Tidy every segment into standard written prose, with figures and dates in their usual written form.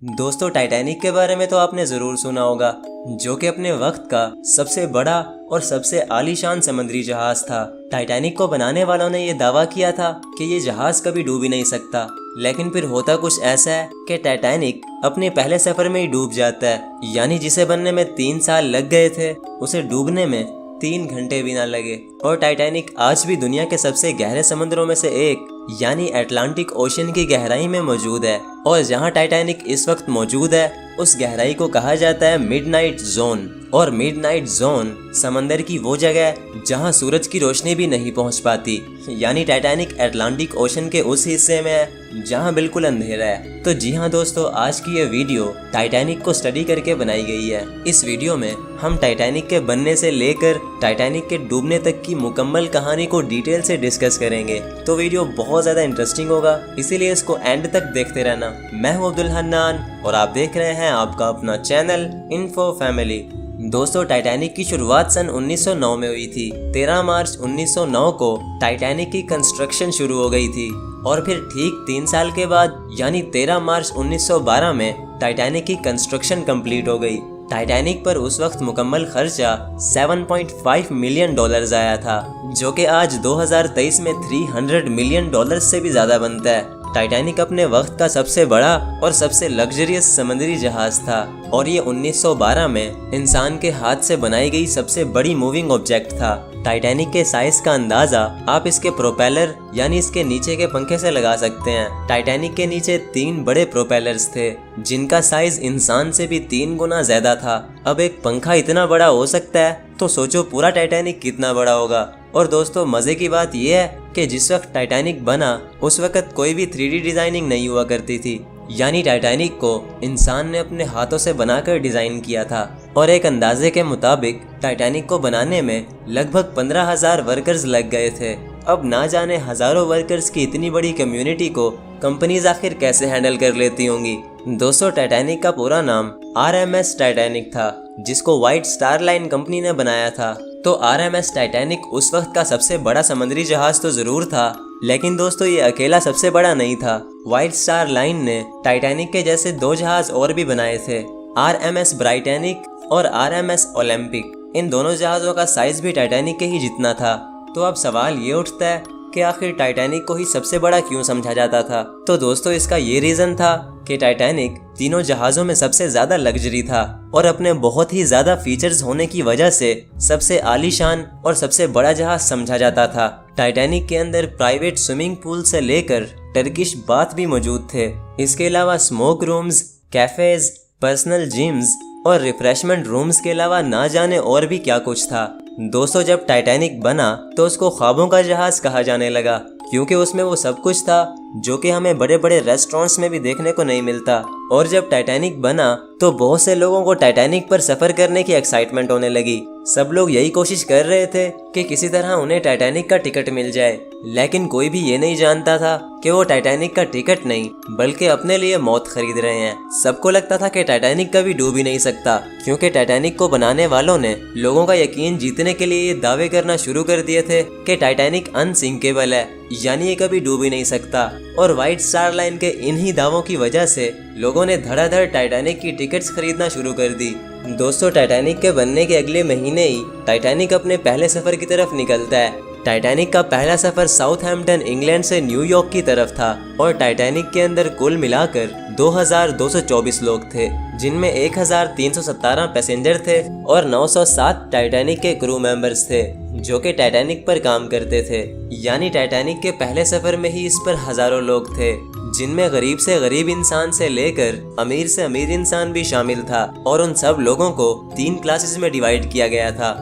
दोस्तों, टाइटैनिक के बारे में तो आपने ज़रूर सुना होगा, जो कि अपने वक्त का सबसे बड़ा और सबसे आलीशान समुद्री जहाज था। टाइटैनिक को बनाने वालों ने ये दावा किया था कि ये जहाज कभी डूब ही नहीं सकता, लेकिन फिर होता कुछ ऐसा है कि टाइटैनिक अपने पहले सफर में ही डूब जाता है। यानी जिसे बनने में 3 साल लग गए थे, उसे डूबने में 3 घंटे भी ना लगे। और टाइटैनिक आज भी दुनिया के सबसे गहरे समुद्रों में से एक यानी अटलांटिक ओशन की गहराई में मौजूद है। और जहां टाइटैनिक इस वक्त मौजूद है, उस गहराई को कहा जाता है मिडनाइट जोन। और मिडनाइट जोन समंदर की वो जगह है जहां सूरज की रोशनी भी नहीं पहुंच पाती। यानी टाइटैनिक अटलांटिक ओशन के उस हिस्से में है जहां बिल्कुल अंधेरा है। तो जी हाँ दोस्तों, आज की ये वीडियो टाइटैनिक को स्टडी करके बनाई गई है। इस वीडियो में हम टाइटैनिक के बनने से लेकर टाइटैनिक के डूबने तक की मुकम्मल कहानी को डिटेल से डिस्कस करेंगे। तो वीडियो बहुत ज़्यादा इंटरेस्टिंग होगा, इसीलिए इसको एंड तक देखते रहना। मैं हूँ अब्दुल हन्नान और आप देख रहे हैं आपका अपना चैनल इन्फो फैमिली। दोस्तों, टाइटैनिक की शुरुआत सन 1909 में हुई थी। 13 मार्च 1909 को टाइटैनिक की कंस्ट्रक्शन शुरू हो गई थी और फिर ठीक 3 साल के बाद यानी 13 मार्च 1912 में टाइटैनिक की कंस्ट्रक्शन कंप्लीट हो गई। टाइटैनिक पर उस वक्त मुकम्मल खर्चा $7.5 मिलियन आया था, जो कि आज 2023 में $300 मिलियन से भी ज़्यादा बनता है। टाइटैनिक अपने वक्त का सबसे बड़ा और सबसे लग्जरियस समुद्री जहाज था और ये 1912 में इंसान के हाथ से बनाई गई सबसे बड़ी मूविंग ऑब्जेक्ट था। टाइटैनिक के साइज का अंदाजा आप इसके प्रोपेलर यानी इसके नीचे के पंखे से लगा सकते हैं। टाइटैनिक के नीचे 3 बड़े प्रोपेलर्स थे जिनका साइज इंसान से भी 3 गुना ज्यादा था। अब एक पंखा इतना बड़ा हो सकता है तो सोचो पूरा टाइटैनिक कितना बड़ा होगा। और दोस्तों, मजे की बात यह है कि जिस वक्त टाइटैनिक बना उस वक्त कोई भी 3D डिजाइनिंग नहीं हुआ करती थी। यानी टाइटैनिक को इंसान ने अपने हाथों से बनाकर डिजाइन किया था। और एक अंदाजे के मुताबिक टाइटैनिक को बनाने में लगभग 15,000 वर्कर्स लग गए थे। अब ना जाने हजारों वर्कर्स की इतनी बड़ी कम्युनिटी को कंपनीज आखिर कैसे हैंडल कर लेती होंगी। दोस्तों, टाइटैनिक का पूरा नाम RMS टाइटैनिक था, जिसको व्हाइट स्टार लाइन कंपनी ने बनाया था। तो RMS टाइटैनिक उस वक्त का सबसे बड़ा समुद्री जहाज तो जरूर था, लेकिन दोस्तों ये अकेला सबसे बड़ा नहीं था। व्हाइट स्टार लाइन ने टाइटैनिक के जैसे 2 जहाज और भी बनाए थे, RMS ब्राइटैनिक और RMS ओलंपिक। इन दोनों जहाज़ों का साइज भी टाइटैनिक के ही जितना था। तो अब सवाल ये उठता है कि आखिर टाइटैनिक को ही सबसे बड़ा क्यों समझा जाता था। तो दोस्तों, इसका ये रीज़न था कि टाइटैनिक तीनों जहाज़ों में सबसे ज़्यादा लग्जरी था और अपने बहुत ही ज़्यादा फीचर्स होने की वजह से सबसे आलीशान और सबसे बड़ा जहाज समझा जाता था। टाइटैनिक के अंदर प्राइवेट स्विमिंग पूल से लेकर टर्किश बाथ भी मौजूद थे। इसके अलावा smoke rooms, cafes, personal gyms और रिफ्रेशमेंट रूम्स के अलावा ना जाने और भी क्या कुछ था। दोस्तों, जब टाइटैनिक बना तो उसको ख्वाबों का जहाज कहा जाने लगा, क्योंकि उसमें वो सब कुछ था जो कि हमें बड़े बड़े रेस्टोरेंट्स में भी देखने को नहीं मिलता। और जब टाइटैनिक बना तो बहुत से लोगों को टाइटैनिक पर सफर करने की एक्साइटमेंट होने लगी। सब लोग यही कोशिश कर रहे थे कि किसी तरह उन्हें टाइटैनिक का टिकट मिल जाए, लेकिन कोई भी ये नहीं जानता था कि वो टाइटैनिक का टिकट नहीं बल्कि अपने लिए मौत खरीद रहे हैं। सबको लगता था कि टाइटैनिक कभी डूब ही नहीं सकता, क्योंकि टाइटैनिक को बनाने वालों ने लोगों का यकीन जीतने के लिए ये दावे करना शुरू कर दिए थे कि टाइटैनिक अनसिंकेबल है, यानी ये कभी डूब ही नहीं सकता। और व्हाइट स्टार लाइन के इन्हीं दावों की वजह से लोगों ने धड़ाधड़ टाइटैनिक की टिकट्स खरीदना शुरू कर दी। दोस्तों, टाइटैनिक के बनने के अगले महीने ही टाइटैनिक अपने पहले सफर की तरफ निकलता है। टाइटैनिक का पहला सफर साउथहैम्पटन इंग्लैंड से न्यूयॉर्क की तरफ था और टाइटैनिक के अंदर कुल मिलाकर 2224 लोग थे, जिनमें 1317 पैसेंजर थे और 907 टाइटैनिक के क्रू मेंबर्स थे जो कि टाइटैनिक पर काम करते थे। यानी टाइटैनिक के पहले सफर में ही इस पर हजारों लोग थे, जिनमें गरीब से गरीब इंसान से लेकर अमीर से अमीर इंसान भी शामिल था। और उन सब लोगों को 3 क्लासेस में डिवाइड किया गया था,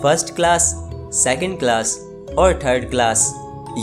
फर्स्ट क्लास, सेकंड क्लास और थर्ड क्लास।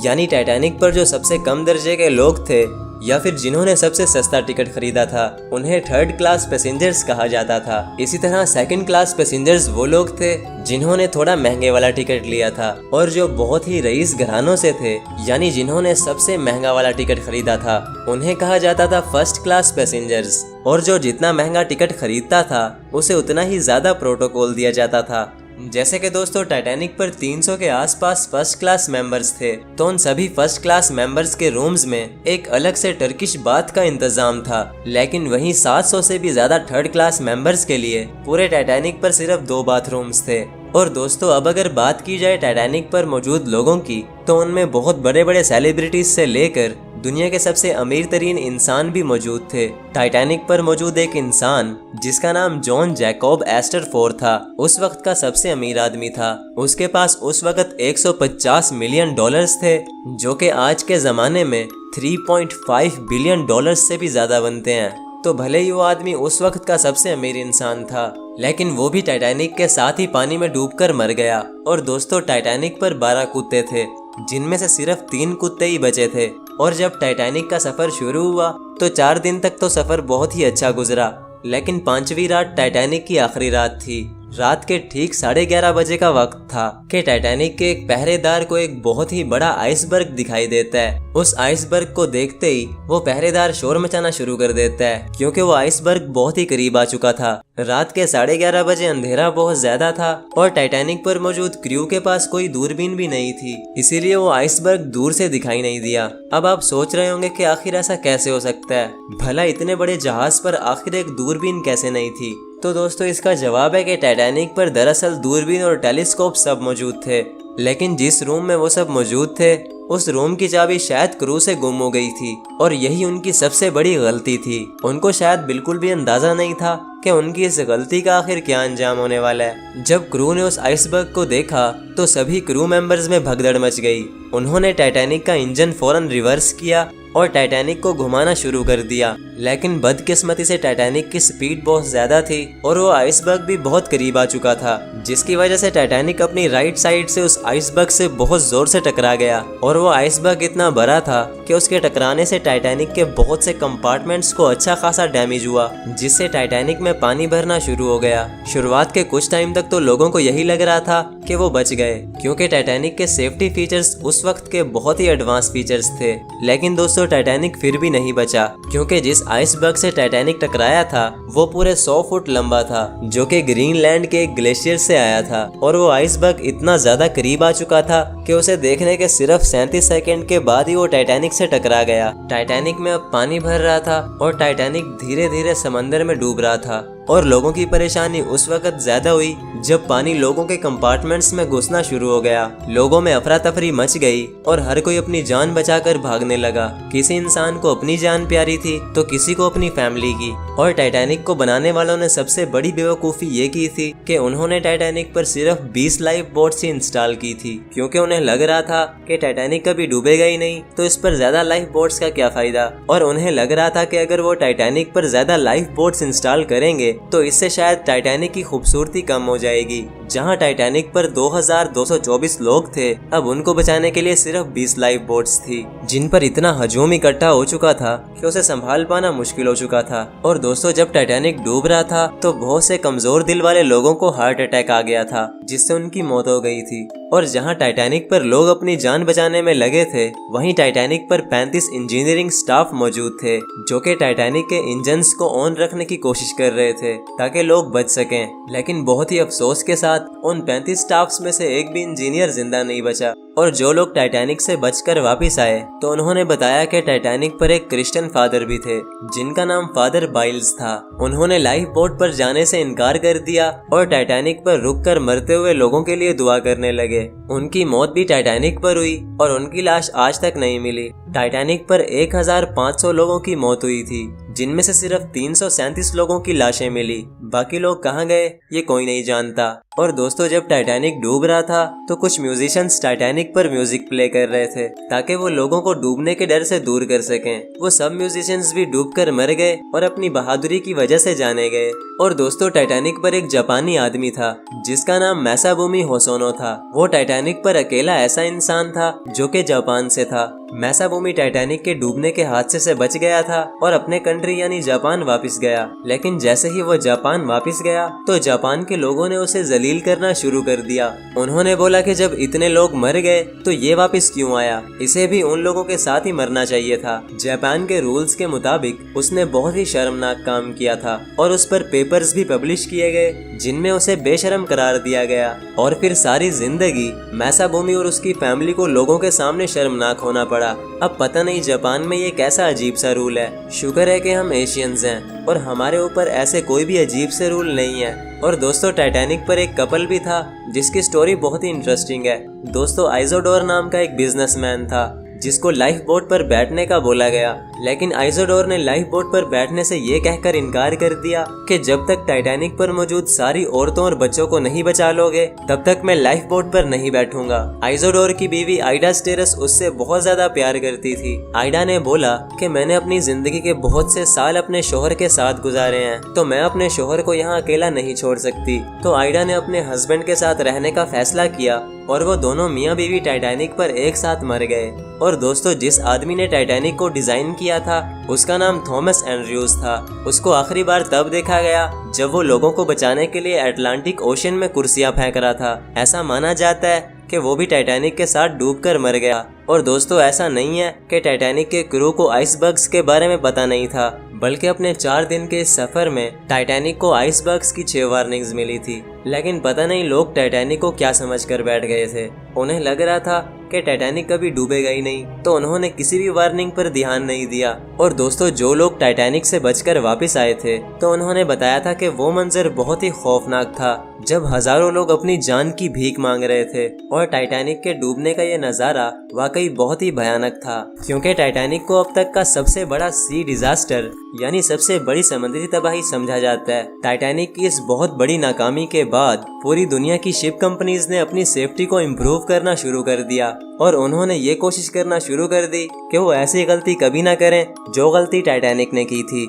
यानी टाइटैनिक पर जो सबसे कम दर्जे के लोग थे या फिर जिन्होंने सबसे सस्ता टिकट खरीदा था, उन्हें थर्ड क्लास पैसेंजर्स कहा जाता था। इसी तरह सेकंड क्लास पैसेंजर्स वो लोग थे जिन्होंने थोड़ा महंगे वाला टिकट लिया था, और जो बहुत ही रईस घरानों से थे यानी जिन्होंने सबसे महंगा वाला टिकट खरीदा था, उन्हें कहा जाता था फर्स्ट क्लास पैसेंजर्स। और जो जितना महंगा टिकट खरीदता था उसे उतना ही ज्यादा प्रोटोकॉल दिया जाता था। जैसे कि दोस्तों टाइटैनिक पर 300 के आसपास फर्स्ट क्लास मेंबर्स थे, तो उन सभी फर्स्ट क्लास मेंबर्स के रूम्स में एक अलग से टर्किश बाथ का इंतजाम था। लेकिन वहीं 700 से भी ज्यादा थर्ड क्लास मेंबर्स के लिए पूरे टाइटैनिक पर सिर्फ 2 बाथरूम्स थे। और दोस्तों अब अगर बात की जाए टाइटैनिक पर मौजूद लोगों की, तो उनमें बहुत बड़े बड़े सेलिब्रिटीज से लेकर दुनिया के सबसे अमीर तरीन इंसान भी मौजूद थे। टाइटैनिक पर मौजूद एक इंसान जिसका नाम जॉन जैकब एस्टर फोर था, उस वक्त का सबसे अमीर आदमी था। उसके पास उस वक्त 150 मिलियन डॉलर्स थे, जो कि आज के जमाने में 3.5 बिलियन डॉलर्स से भी ज्यादा बनते हैं। तो भले ही वो आदमी उस वक्त का सबसे अमीर इंसान था, लेकिन वो भी टाइटैनिक के साथ ही पानी में डूबकर मर गया। और दोस्तों टाइटैनिक पर 12 कुत्ते थे, जिनमें से सिर्फ 3 कुत्ते ही बचे थे। और जब टाइटैनिक का सफर शुरू हुआ तो 4 दिन तक तो सफर बहुत ही अच्छा गुजरा, लेकिन 5वीं रात टाइटैनिक की आखिरी रात थी। रात के ठीक 11:30 बजे का वक्त था कि टाइटैनिक के एक पहरेदार को एक बहुत ही बड़ा आइसबर्ग दिखाई देता है। उस आइसबर्ग को देखते ही वो पहरेदार शोर मचाना शुरू कर देता है, क्योंकि वो आइसबर्ग बहुत ही करीब आ चुका था। रात के 11:30 बजे अंधेरा बहुत ज्यादा था और टाइटैनिक पर मौजूद क्रू के पास कोई दूरबीन भी नहीं थी, इसीलिए वो आइसबर्ग दूर से दिखाई नहीं दिया। अब आप सोच रहे होंगे कि आखिर ऐसा कैसे हो सकता है, भला इतने बड़े जहाज पर आखिर एक दूरबीन कैसे नहीं थी? तो दोस्तों इसका जवाब है कि टाइटैनिक पर दरअसल दूरबीन और टेलीस्कोप सब मौजूद थे, लेकिन जिस रूम में वो सब मौजूद थे उस रूम की चाबी शायद क्रू से गुम हो गई थी, और यही उनकी सबसे बड़ी गलती थी। उनको शायद बिल्कुल भी अंदाजा नहीं था कि उनकी इस गलती का आखिर क्या अंजाम होने वाला है। जब क्रू ने उस आइसबर्ग को देखा तो सभी क्रू मेंबर्स में भगदड़ मच गई। उन्होंने टाइटैनिक का इंजन फौरन रिवर्स किया और टाइटैनिक को घुमाना शुरू कर दिया, लेकिन बदकिस्मती से टाइटैनिक की स्पीड बहुत ज्यादा थी और वो आइसबर्ग भी बहुत करीब आ चुका था, जिसकी वजह से टाइटैनिक अपनी राइट साइड से उस आइसबर्ग से बहुत जोर से टकरा गया। और वो आइसबर्ग इतना बड़ा था कि उसके टकराने से टाइटैनिक के बहुत से कंपार्टमेंट्स को अच्छा खासा डैमेज हुआ, जिससे टाइटैनिक में पानी भरना शुरू हो गया। शुरुआत के कुछ टाइम तक तो लोगों को यही लग रहा था कि वो बच गए, क्योंकि टाइटैनिक के सेफ्टी फीचर्स उस वक्त के बहुत ही एडवांस फीचर्स थे। लेकिन दोस्तों टाइटैनिक फिर भी नहीं बचा, क्योंकि जिस आइसबर्ग से टाइटैनिक टकराया था वो पूरे 100 फुट लंबा था, जो कि ग्रीनलैंड के एक ग्लेशियर से आया था। और वो आइसबर्ग इतना ज्यादा करीब आ चुका था कि उसे देखने के सिर्फ 37 सेकंड के बाद ही वो टाइटैनिक से टकरा गया। टाइटैनिक में अब पानी भर रहा था और टाइटैनिक धीरे धीरे समंदर में डूब रहा था। और लोगों की परेशानी उस वक्त ज्यादा हुई जब पानी लोगों के कंपार्टमेंट्स में घुसना शुरू हो गया। लोगों में अफरा तफरी मच गई और हर कोई अपनी जान बचाकर भागने लगा। किसी इंसान को अपनी जान प्यारी थी तो किसी को अपनी फैमिली की। और टाइटैनिक को बनाने वालों ने सबसे बड़ी बेवकूफ़ी ये की थी कि उन्होंने टाइटैनिक पर सिर्फ 20 लाइफ बोट्स ही इंस्टॉल की थी, क्योंकि उन्हें लग रहा था कि टाइटैनिक कभी डूबेगा ही नहीं, तो इस पर ज्यादा लाइफ बोट्स का क्या फायदा। और उन्हें लग रहा था कि अगर वो टाइटैनिक पर ज्यादा लाइफ बोट्स इंस्टॉल करेंगे तो इससे शायद टाइटैनिक की खूबसूरती कम हो जाएगी। जहां टाइटैनिक पर 2224 लोग थे, अब उनको बचाने के लिए सिर्फ 20 लाइफ बोट्स थी, जिन पर इतना हजूम इकट्ठा हो चुका था कि उसे संभाल पाना मुश्किल हो चुका था। और दोस्तों जब टाइटैनिक डूब रहा था तो बहुत से कमजोर दिल वाले लोगों को हार्ट अटैक आ गया था, जिससे उनकी मौत हो गई थी। और जहां टाइटैनिक पर लोग अपनी जान बचाने में लगे थे, वहीं टाइटैनिक पर 35 इंजीनियरिंग स्टाफ मौजूद थे, जो कि टाइटैनिक के इंजन्स को ऑन रखने की कोशिश कर रहे थे ताकि लोग बच सकें। लेकिन बहुत ही अफसोस के साथ उन 35 स्टाफ्स में से एक भी इंजीनियर जिंदा नहीं बचा। और जो लोग टाइटैनिक से बचकर वापस आए तो उन्होंने बताया कि टाइटैनिक पर एक क्रिश्चियन फादर भी थे, जिनका नाम फादर बाइल्स था। उन्होंने लाइफ बोट पर जाने से इनकार कर दिया और टाइटैनिक पर रुककर मरते हुए लोगों के लिए दुआ करने लगे। उनकी मौत भी टाइटैनिक पर हुई और उनकी लाश आज तक नहीं मिली। टाइटैनिक पर 1500 लोगों की मौत हुई थी, जिनमें से सिर्फ 337 लोगों की लाशें मिली। बाकी लोग कहाँ गए ये कोई नहीं जानता। और दोस्तों जब टाइटैनिक डूब रहा था तो कुछ म्यूजिशियंस टाइटैनिक पर म्यूजिक प्ले कर रहे थे ताकि वो लोगों को डूबने के डर से दूर कर सकें। वो सब म्यूजिशियंस भी डूबकर मर गए और अपनी बहादुरी की वजह से जाने गए। और दोस्तों टाइटैनिक पर एक जापानी आदमी था जिसका नाम मैसाबुमी होसोनो था। वो टाइटैनिक पर अकेला ऐसा इंसान था जो कि जापान से था। मैसाबूमी टाइटैनिक के डूबने के हादसे से बच गया था और अपने कंट्री यानी जापान वापस गया। लेकिन जैसे ही वो जापान वापस गया तो जापान के लोगों ने उसे जलील करना शुरू कर दिया। उन्होंने बोला कि जब इतने लोग मर गए तो ये वापस क्यों आया, इसे भी उन लोगों के साथ ही मरना चाहिए था। जापान के रूल्स के मुताबिक उसने बहुत ही शर्मनाक काम किया था और उस पर पेपर्स भी पब्लिश किए गए जिनमें उसे बेशर्म करार दिया गया और फिर सारी जिंदगी मैसाबूमी और उसकी फैमिली को लोगों के सामने शर्मनाक होना पड़ा। अब पता नहीं जापान में ये कैसा अजीब सा रूल है। शुक्र है कि हम एशियंस हैं और हमारे ऊपर ऐसे कोई भी अजीब से रूल नहीं है। और दोस्तों टाइटैनिक पर एक कपल भी था जिसकी स्टोरी बहुत ही इंटरेस्टिंग है। दोस्तों आइजोडोर नाम का एक बिजनेसमैन था जिसको लाइफ बोट पर बैठने का बोला गया, लेकिन आइजोडोर ने लाइफ बोट पर बैठने से ये कहकर इनकार कर दिया कि जब तक टाइटैनिक पर मौजूद सारी औरतों और बच्चों को नहीं बचा लोगे तब तक मैं लाइफ बोट पर नहीं बैठूंगा। आइजोडोर की बीवी आइडा स्टेरस उससे बहुत ज्यादा प्यार करती थी। आइडा ने बोला कि मैंने अपनी जिंदगी के बहुत से साल अपने शोहर के साथ गुजारे हैं तो मैं अपने शोहर को यहाँ अकेला नहीं छोड़ सकती। तो आइडा ने अपने हस्बैंड के साथ रहने का फैसला किया और वो दोनों मियाँ बीवी टाइटैनिक पर एक साथ मर गए। और दोस्तों जिस आदमी ने टाइटैनिक को डिजाइन किया था उसका नाम थॉमस एंड्रयूज था। उसको आखिरी बार तब देखा गया जब वो लोगों को बचाने के लिए अटलांटिक ओशन में कुर्सियां फेंक रहा था। ऐसा माना जाता है कि वो भी टाइटैनिक के साथ डूबकर मर गया। और दोस्तों ऐसा नहीं है कि टाइटैनिक के क्रू को आइसबर्ग्स के बारे में पता नहीं था, बल्कि अपने 4 दिन के सफर में टाइटैनिक को आइसबर्ग्स की 6 वार्निंग्स मिली थी। लेकिन पता नहीं लोग टाइटैनिक को क्या समझकर बैठ गए थे। उन्हें लग रहा था कि टाइटैनिक कभी डूबेगा ही नहीं, तो उन्होंने किसी भी वार्निंग पर ध्यान नहीं दिया। और दोस्तों जो लोग टाइटैनिक से बचकर वापस आए थे तो उन्होंने बताया था कि वो मंजर बहुत ही खौफनाक था जब हजारों लोग अपनी जान की भीख मांग रहे थे। और टाइटैनिक के डूबने का ये नज़ारा वाकई बहुत ही भयानक था, क्योंकि टाइटैनिक को अब तक का सबसे बड़ा सी डिजास्टर यानी सबसे बड़ी समुद्री तबाही समझा जाता है। टाइटैनिक की इस बहुत बड़ी नाकामी के बाद पूरी दुनिया की शिप कंपनीज ने अपनी सेफ्टी को इम्प्रूव करना शुरू कर दिया और उन्होंने ये कोशिश करना शुरू कर दी कि वो ऐसी गलती कभी ना करें जो गलती टाइटैनिक ने की थी।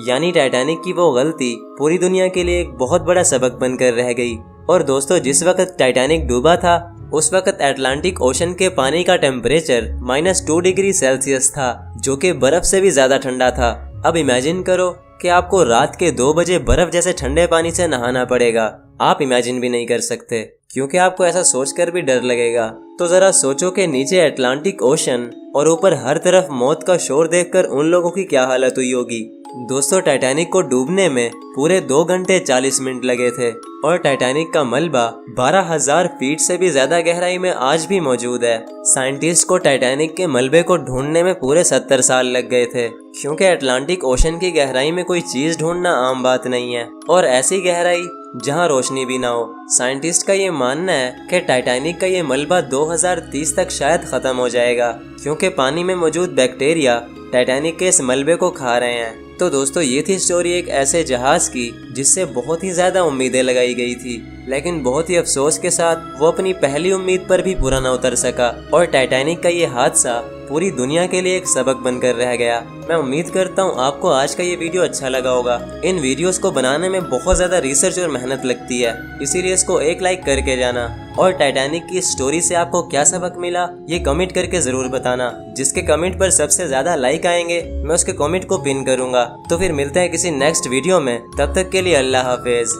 यानी टाइटैनिक की वो गलती पूरी दुनिया के लिए एक बहुत बड़ा सबक बनकर रह गई। और दोस्तों जिस वक्त टाइटैनिक डूबा था उस वक्त अटलांटिक ओशन के पानी का टेम्परेचर -2 डिग्री सेल्सियस था, जो कि बर्फ से भी ज्यादा ठंडा था। अब इमेजिन करो कि आपको रात के 2 बजे बर्फ जैसे ठंडे पानी से नहाना पड़ेगा। आप इमेजिन भी नहीं कर सकते, क्योंकि आपको ऐसा सोचकर भी डर लगेगा। तो जरा सोचो कि नीचे अटलांटिक ओशन और ऊपर हर तरफ मौत का शोर देखकर उन लोगों की क्या हालत हुई होगी। दोस्तों टाइटैनिक को डूबने में पूरे 2 घंटे 40 मिनट लगे थे और टाइटैनिक का मलबा 12,000 फीट से भी ज्यादा गहराई में आज भी मौजूद है। साइंटिस्ट को टाइटैनिक के मलबे को ढूंढने में पूरे 70 साल लग गए थे, क्योंकि अटलांटिक ओशन की गहराई में कोई चीज ढूंढना आम बात नहीं है, और ऐसी गहराई जहां रोशनी भी ना हो। साइंटिस्ट का ये मानना है कि टाइटैनिक का ये मलबा 2030 तक शायद खत्म हो जाएगा, क्योंकि पानी में मौजूद बैक्टीरिया टाइटैनिक के इस मलबे को खा रहे हैं। तो दोस्तों ये थी स्टोरी एक ऐसे जहाज की जिससे बहुत ही ज्यादा उम्मीदें लगाई गई थी, लेकिन बहुत ही अफसोस के साथ वो अपनी पहली उम्मीद पर भी पूरा न उतर सका और टाइटैनिक का ये हादसा पूरी दुनिया के लिए एक सबक बनकर रह गया। मैं उम्मीद करता हूँ आपको आज का ये वीडियो अच्छा लगा होगा। इन वीडियोस को बनाने में बहुत ज्यादा रिसर्च और मेहनत लगती है, इसीलिए इसको एक लाइक करके जाना। और टाइटैनिक की स्टोरी से आपको क्या सबक मिला ये कमेंट करके जरूर बताना। जिसके कमेंट पर सबसे ज्यादा लाइक आएंगे मैं उसके कमेंट को पिन करूंगा। तो फिर मिलते हैं किसी नेक्स्ट वीडियो में, तब तक के लिए अल्लाह हाफिज।